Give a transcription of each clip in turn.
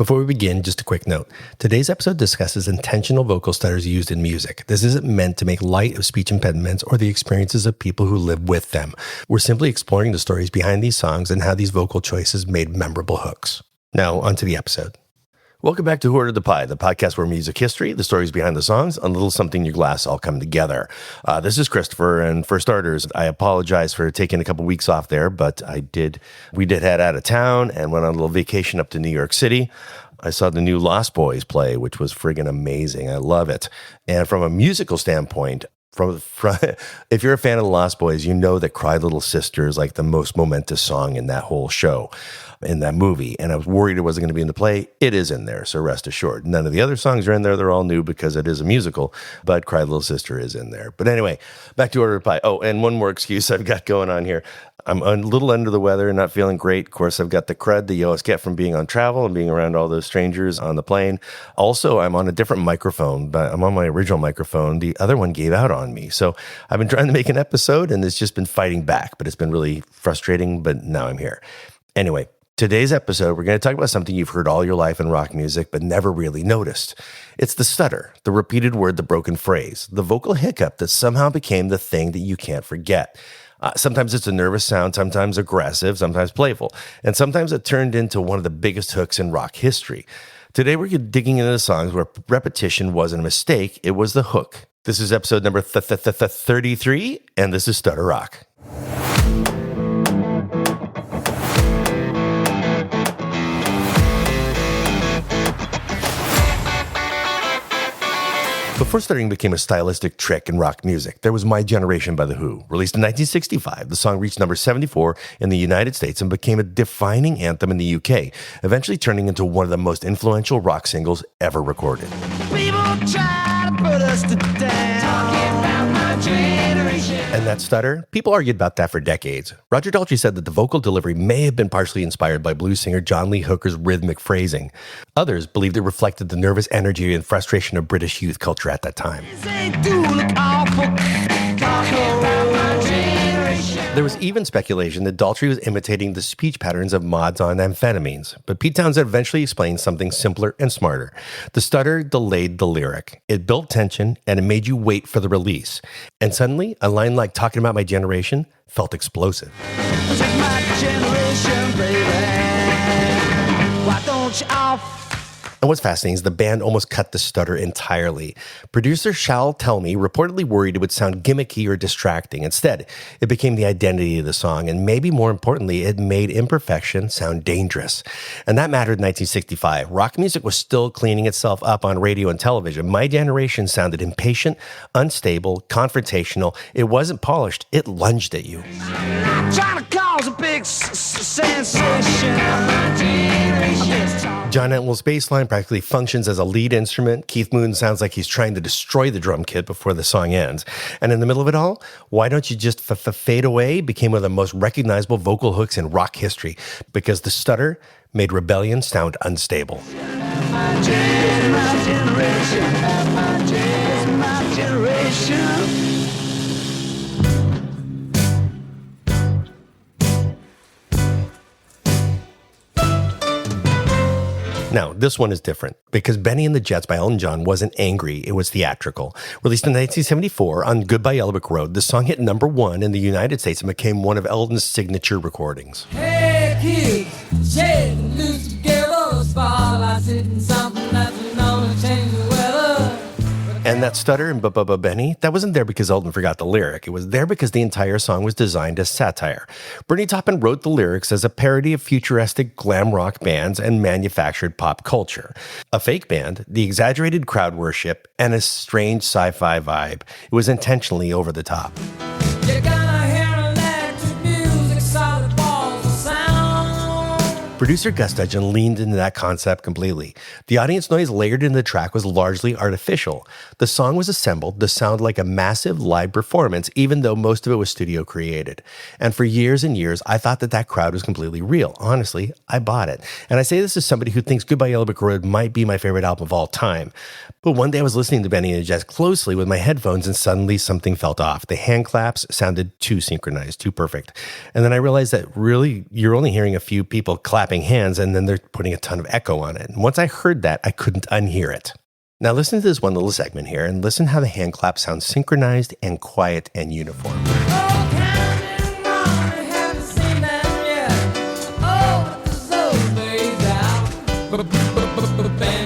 Before we begin, just a quick note. Today's episode discusses intentional vocal stutters used in music. This isn't meant to make light of speech impediments or the experiences of people who live with them. We're simply exploring the stories behind these songs and how these vocal choices made memorable hooks. Now, onto the episode. Welcome back to Who Ordered the Pie, the podcast where music history, the stories behind the songs, and a little something in your glass all come together. This is Christopher, and for starters, I apologize for taking a couple weeks off there, but we did head out of town and went on a little vacation up to New York City. I saw the new Lost Boys play, which was friggin' amazing. I love it. And from a musical standpoint, if you're a fan of the Lost Boys, you know that Cry Little Sister is like the most momentous song in that whole show, in that movie. And I was worried it wasn't going to be in the play. It is in there, so rest assured. None of the other songs are in there. They're all new because it is a musical, but Cry Little Sister is in there. But anyway, back to Order of Pie. Oh, and one more excuse I've got going on here. I'm a little under the weather and not feeling great. Of course, I've got the crud that you always get from being on travel and being around all those strangers on the plane. Also, I'm on a different microphone, but I'm on my original microphone. The other one gave out on me. So I've been trying to make an episode and it's just been fighting back, but it's been really frustrating, but now I'm here. Anyway, today's episode, we're going to talk about something you've heard all your life in rock music, but never really noticed. It's the stutter, the repeated word, the broken phrase, the vocal hiccup that somehow became the thing that you can't forget. Sometimes it's a nervous sound, sometimes aggressive, sometimes playful, and sometimes it turned into one of the biggest hooks in rock history. Today, we're digging into the songs where repetition wasn't a mistake, it was the hook. This is episode number 33, and this is Stutter Rock. Before stuttering became a stylistic trick in rock music, there was My Generation by The Who. Released in 1965, the song reached number 74 in the United States and became a defining anthem in the UK, eventually turning into one of the most influential rock singles ever recorded. People try to put us to down, talking about my generation. And that stutter, people argued about that for decades. Roger Daltrey said that the vocal delivery may have been partially inspired by blues singer John Lee Hooker's rhythmic phrasing. Others believed it reflected the nervous energy and frustration of British youth culture at that time. There was even speculation that Daltrey was imitating the speech patterns of mods on amphetamines, but Pete Townsend eventually explained something simpler and smarter. The stutter delayed the lyric. It built tension, and it made you wait for the release. And suddenly, a line like "talking about my generation" felt explosive. My generation, baby. Why don't you off? And what's fascinating is the band almost cut the stutter entirely. Producer Shal Telmy reportedly worried it would sound gimmicky or distracting. Instead, it became the identity of the song, and maybe more importantly, it made imperfection sound dangerous. And that mattered in 1965. Rock music was still cleaning itself up on radio and television. My Generation sounded impatient, unstable, confrontational. It wasn't polished. It lunged at you. I'm not trying to cause a big sensation. John Entwistle's bass line practically functions as a lead instrument. Keith Moon sounds like he's trying to destroy the drum kit before the song ends. And in the middle of it all, Why Don't You Just Fade Away became one of the most recognizable vocal hooks in rock history because the stutter made rebellion sound unstable. My generation. Now, this one is different because Bennie and the Jets by Elton John wasn't angry, it was theatrical. Released in 1974 on Goodbye Yellow Brick Road, the song hit number 1 in the United States and became one of Elton's signature recordings. Hey kids, shake and loose together, spotlight sitting something that's known to change the weather. And that stutter in Bennie, that wasn't there because Elton forgot the lyric. It was there because the entire song was designed as satire. Bernie Taupin wrote the lyrics as a parody of futuristic glam rock bands and manufactured pop culture. A fake band, the exaggerated crowd worship, and a strange sci-fi vibe. It was intentionally over the top. You're gonna hear electric music, solid balls of sound. Producer Gus Dudgeon leaned into that concept completely. The audience noise layered into the track was largely artificial. The song was assembled to sound like a massive live performance, even though most of it was studio created. And for years and years, I thought that crowd was completely real. Honestly, I bought it. And I say this as somebody who thinks Goodbye Yellow Brick Road might be my favorite album of all time. But one day I was listening to Bennie and the Jets closely with my headphones and suddenly something felt off. The hand claps sounded too synchronized, too perfect. And then I realized that really you're only hearing a few people clapping clapping hands, and then they're putting a ton of echo on it. And once I heard that, I couldn't unhear it. Now listen to this one little segment here, and listen how the hand clap sounds synchronized and quiet and uniform.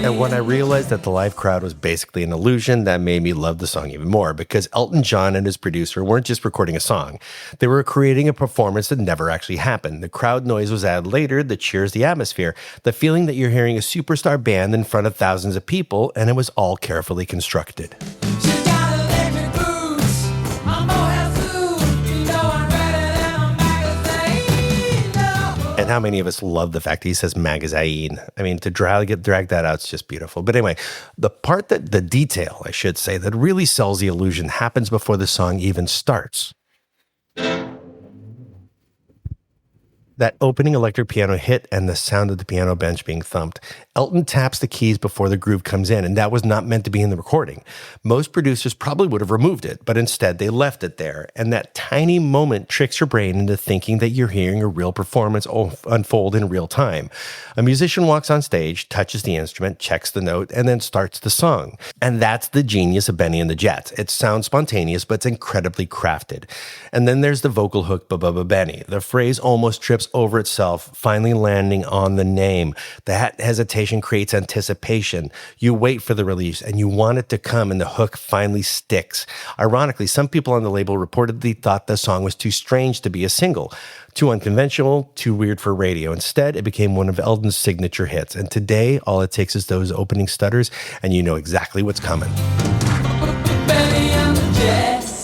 And when I realized that the live crowd was basically an illusion, that made me love the song even more, because Elton John and his producer weren't just recording a song. They were creating a performance that never actually happened. The crowd noise was added later, the cheers, the atmosphere, the feeling that you're hearing a superstar band in front of thousands of people, and it was all carefully constructed. And how many of us love the fact that he says magazine? I mean, to drag that out, it's just beautiful. But anyway, the detail, I should say, that really sells the illusion happens before the song even starts. That opening electric piano hit and the sound of the piano bench being thumped. Elton taps the keys before the groove comes in, and that was not meant to be in the recording. Most producers probably would have removed it, but instead they left it there. And that tiny moment tricks your brain into thinking that you're hearing a real performance unfold in real time. A musician walks on stage, touches the instrument, checks the note, and then starts the song. And that's the genius of Bennie and the Jets. It sounds spontaneous, but it's incredibly crafted. And then there's the vocal hook, Bennie. The phrase almost trips over itself, finally landing on the name. That hesitation creates anticipation. You wait for the release and you want it to come, and the hook finally sticks. Ironically, some people on the label reportedly thought the song was too strange to be a single, too unconventional, too weird for radio. Instead, it became one of Elton's signature hits. And today, all it takes is those opening stutters, and you know exactly what's coming. Bennie and the Jets.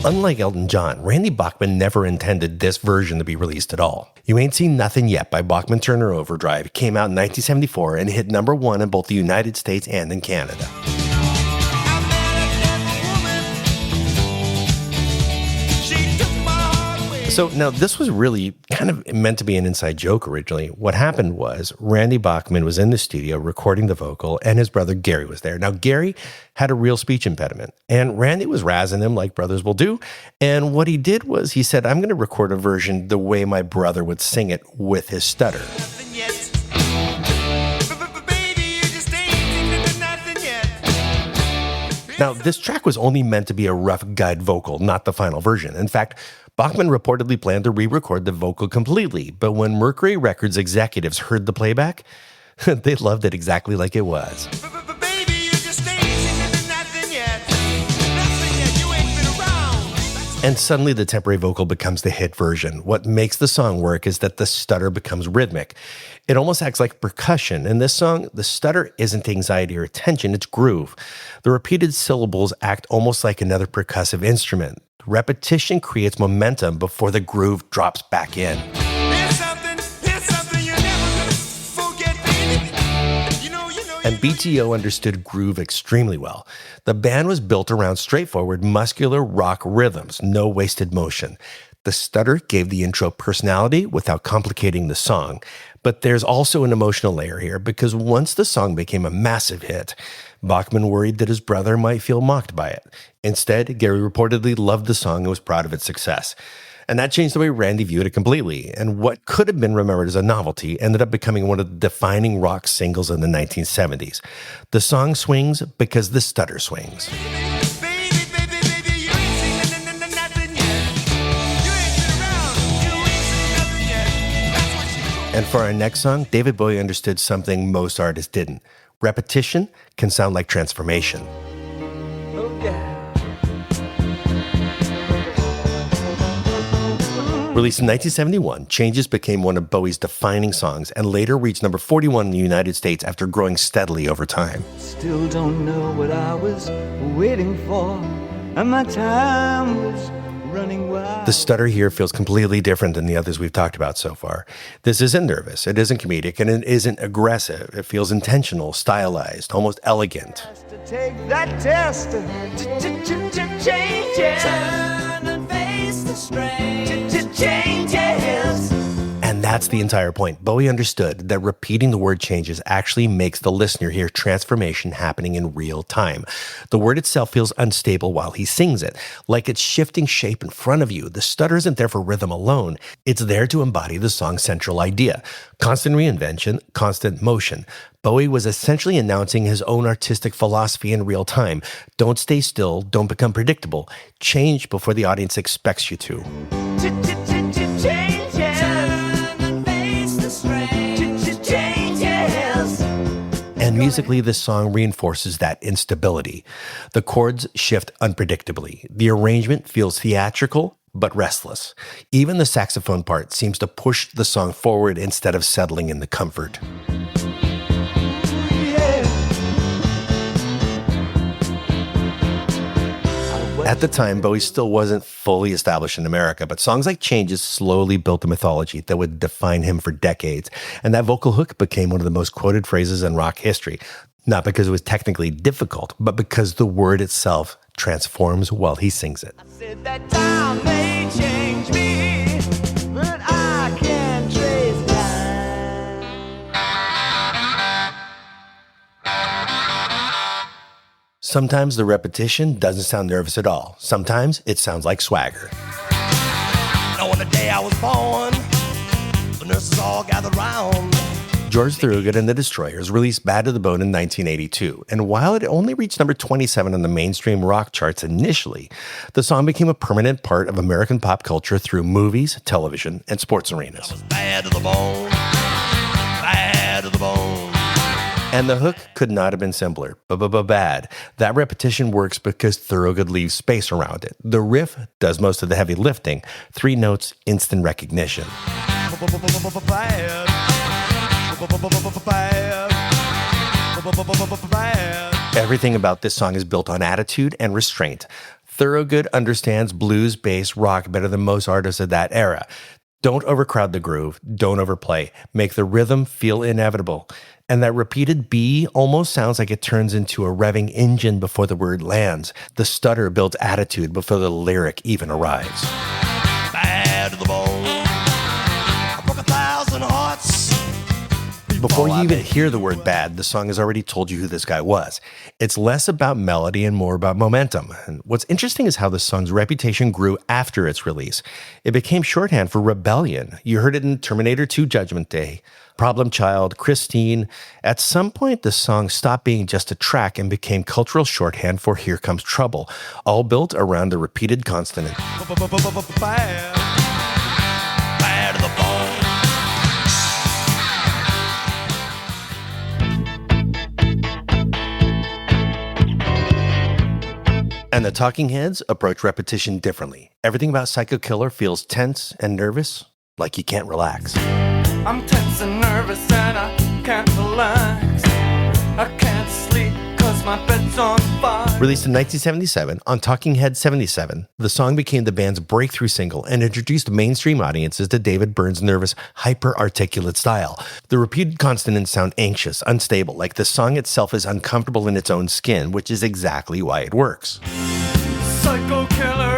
Unlike Elton John, Randy Bachman never intended this version to be released at all. You Ain't Seen Nothing Yet by Bachman-Turner Overdrive came out in 1974 and hit number one in both the United States and in Canada. So now this was really kind of meant to be an inside joke originally. What happened was Randy Bachman was in the studio recording the vocal, and his brother Gary was there. Now Gary had a real speech impediment, and Randy was razzing him like brothers will do. And what he did was he said, I'm going to record a version the way my brother would sing it with his stutter. Now, this track was only meant to be a rough guide vocal, not the final version. In fact, Bachman reportedly planned to re-record the vocal completely, but when Mercury Records executives heard the playback, they loved it exactly like it was. And suddenly the temporary vocal becomes the hit version. What makes the song work is that the stutter becomes rhythmic. It almost acts like percussion. In this song, the stutter isn't anxiety or tension, it's groove. The repeated syllables act almost like another percussive instrument. Repetition creates momentum before the groove drops back in. And BTO understood groove extremely well. The band was built around straightforward, muscular rock rhythms, no wasted motion. The stutter gave the intro personality without complicating the song. But there's also an emotional layer here, because once the song became a massive hit, Bachman worried that his brother might feel mocked by it. Instead, Gary reportedly loved the song and was proud of its success. And that changed the way Randy viewed it completely. And what could have been remembered as a novelty ended up becoming one of the defining rock singles in the 1970s. The song swings because the stutter swings. And for our next song, David Bowie understood something most artists didn't. Repetition can sound like transformation. Oh, yeah. Released in 1971, Changes became one of Bowie's defining songs and later reached number 41 in the United States after growing steadily over time. Still don't know what I was waiting for, and my time was running wild. The stutter here feels completely different than the others we've talked about so far. This isn't nervous, it isn't comedic, and it isn't aggressive. It feels intentional, stylized, almost elegant. Take that test, change it. And that's the entire point. Bowie understood that repeating the word changes actually makes the listener hear transformation happening in real time. The word itself feels unstable while he sings it, like it's shifting shape in front of you. The stutter isn't there for rhythm alone. It's there to embody the song's central idea. Constant reinvention, constant motion. Bowie was essentially announcing his own artistic philosophy in real time. Don't stay still, don't become predictable. Change before the audience expects you to. And musically, this song reinforces that instability. The chords shift unpredictably. The arrangement feels theatrical, but restless. Even the saxophone part seems to push the song forward instead of settling in the comfort. At the time, Bowie still wasn't fully established in America, but songs like Changes slowly built the mythology that would define him for decades. And that vocal hook became one of the most quoted phrases in rock history. Not because it was technically difficult, but because the word itself transforms while he sings it. I said that time may change me, but I can't trace time. Sometimes the repetition doesn't sound nervous at all. Sometimes it sounds like swagger. On the day I was born, the nurses all gathered round. George Thorogood and the Destroyers released Bad to the Bone in 1982, and while it only reached number 27 on the mainstream rock charts initially, the song became a permanent part of American pop culture through movies, television, and sports arenas. I was bad to the bone, bad to the bone. And the hook could not have been simpler. Bad. That repetition works because Thorogood leaves space around it. The riff does most of the heavy lifting. 3 notes, instant recognition. Everything about this song is built on attitude and restraint. Thorogood understands blues, bass, rock better than most artists of that era. Don't overcrowd the groove. Don't overplay. Make the rhythm feel inevitable. And that repeated B almost sounds like it turns into a revving engine before the word lands. The stutter builds attitude before the lyric even arrives. Bad to the bone. I broke 1,000 hearts. Before you even hear the word bad, the song has already told you who this guy was. It's less about melody and more about momentum. And what's interesting is how the song's reputation grew after its release. It became shorthand for rebellion. You heard it in Terminator 2 Judgment Day, Problem Child, Christine. At some point, the song stopped being just a track and became cultural shorthand for Here Comes Trouble, all built around the repeated consonant. Bad to the bone. And the Talking Heads approach repetition differently. Everything about Psycho Killer feels tense and nervous, like you can't relax. I'm tense and nervous and I can't relax. I can't sleep cause my bed's on fire. Released in 1977 on Talking Heads 77, the song became the band's breakthrough single and introduced mainstream audiences to David Byrne's nervous, hyper-articulate style. The repeated consonants sound anxious, unstable, like the song itself is uncomfortable in its own skin, which is exactly why it works. Psycho killer,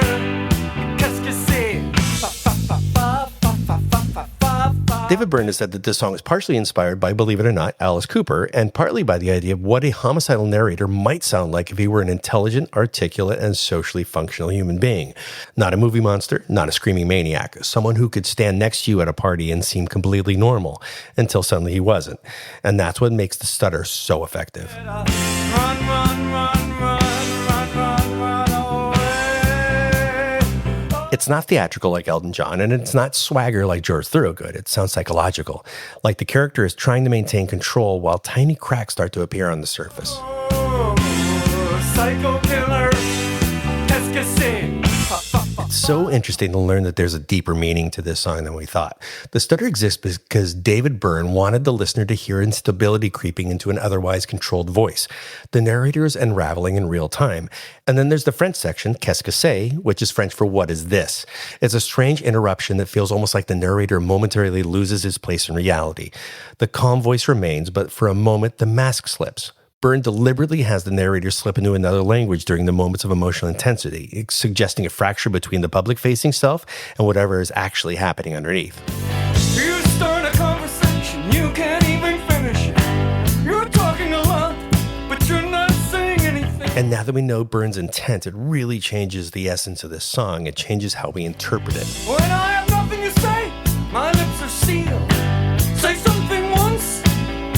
qu'est-ce que c'est? Fa, fa, fa, fa, fa, fa, fa, fa, fa. David Byrne has said that this song is partially inspired by, believe it or not, Alice Cooper, and partly by the idea of what a homicidal narrator might sound like if he were an intelligent, articulate, and socially functional human being. Not a movie monster, not a screaming maniac, someone who could stand next to you at a party and seem completely normal, until suddenly he wasn't. And that's what makes the stutter so effective. Run, run, run, run, run, run, run away. It's not theatrical like Elton John, and it's not swagger like George Thorogood. It sounds psychological, like the character is trying to maintain control while tiny cracks start to appear on the surface. Oh, psycho killer, qu'est-ce que c'est? Fa, fa, fa. It's so interesting to learn that there's a deeper meaning to this song than we thought. The stutter exists because David Byrne wanted the listener to hear instability creeping into an otherwise controlled voice. The narrator is unraveling in real time. And then there's the French section, qu'est-ce que c'est, which is French for what is this. It's a strange interruption that feels almost like the narrator momentarily loses his place in reality. The calm voice remains, but for a moment, the mask slips. Byrne deliberately has the narrator slip into another language during the moments of emotional intensity, suggesting a fracture between the public-facing self and whatever is actually happening underneath. You stole And now that we know Burns' intent, it really changes the essence of this song. It changes how we interpret it. When I have nothing to say, my lips are sealed. Say something once,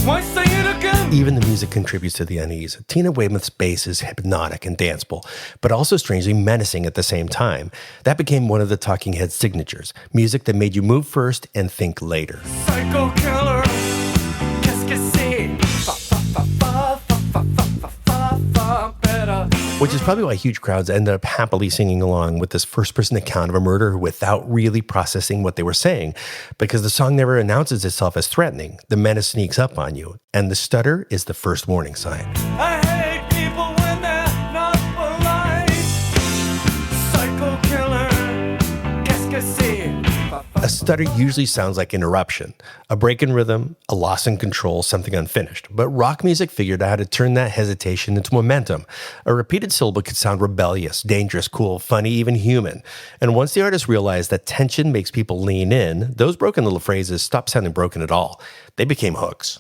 why say it again? Even the music contributes to the unease. Tina Weymouth's bass is hypnotic and danceable, but also strangely menacing at the same time. That became one of the Talking Heads' signatures, music that made you move first and think later. Psycho killer, qu'est-ce que c'est? Fa, fa, fa, fa, fa, fa, fa, fa, fa, better. Which is probably why huge crowds ended up happily singing along with this first-person account of a murder without really processing what they were saying, because the song never announces itself as threatening. The menace sneaks up on you, and the stutter is the first warning sign. I hate people when they're not polite. Psycho killer, qu'est-ce que c'est? Fa, fa, A stutter usually sounds like interruption, a break in rhythm, a loss in control, something unfinished. But rock music figured out how to turn that hesitation into momentum. A repeated syllable could sound rebellious, dangerous, cool, funny, even human. And once the artist realized that tension makes people lean in, those broken little phrases stopped sounding broken at all. They became hooks.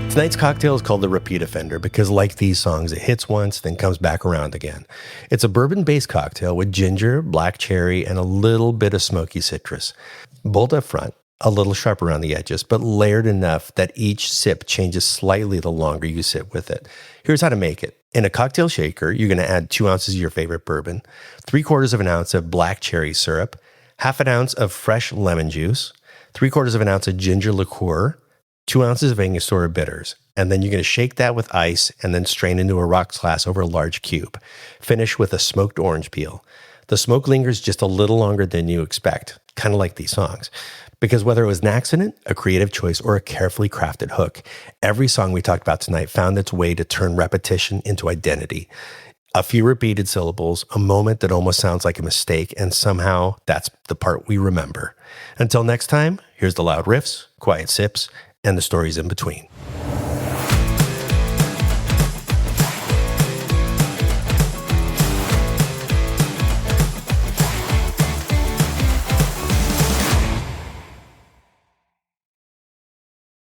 Tonight's cocktail is called the Repeat Offender because, like these songs, it hits once, then comes back around again. It's a bourbon-based cocktail with ginger, black cherry, and a little bit of smoky citrus. Bold up front, a little sharp around the edges, but layered enough that each sip changes slightly the longer you sit with it. Here's how to make it. In a cocktail shaker, you're going to add 2 ounces of your favorite bourbon, 3/4 of an ounce of black cherry syrup, 1/2 ounce of fresh lemon juice, 3/4 of an ounce of ginger liqueur, 2 ounces of Angostura bitters, and then you're going to shake that with ice and then strain into a rocks glass over a large cube. Finish with a smoked orange peel. The smoke lingers just a little longer than you expect, kind of like these songs. Because whether it was an accident, a creative choice, or a carefully crafted hook, every song we talked about tonight found its way to turn repetition into identity. A few repeated syllables, a moment that almost sounds like a mistake, and somehow that's the part we remember. Until next time, here's the loud riffs, quiet sips, and the stories in between.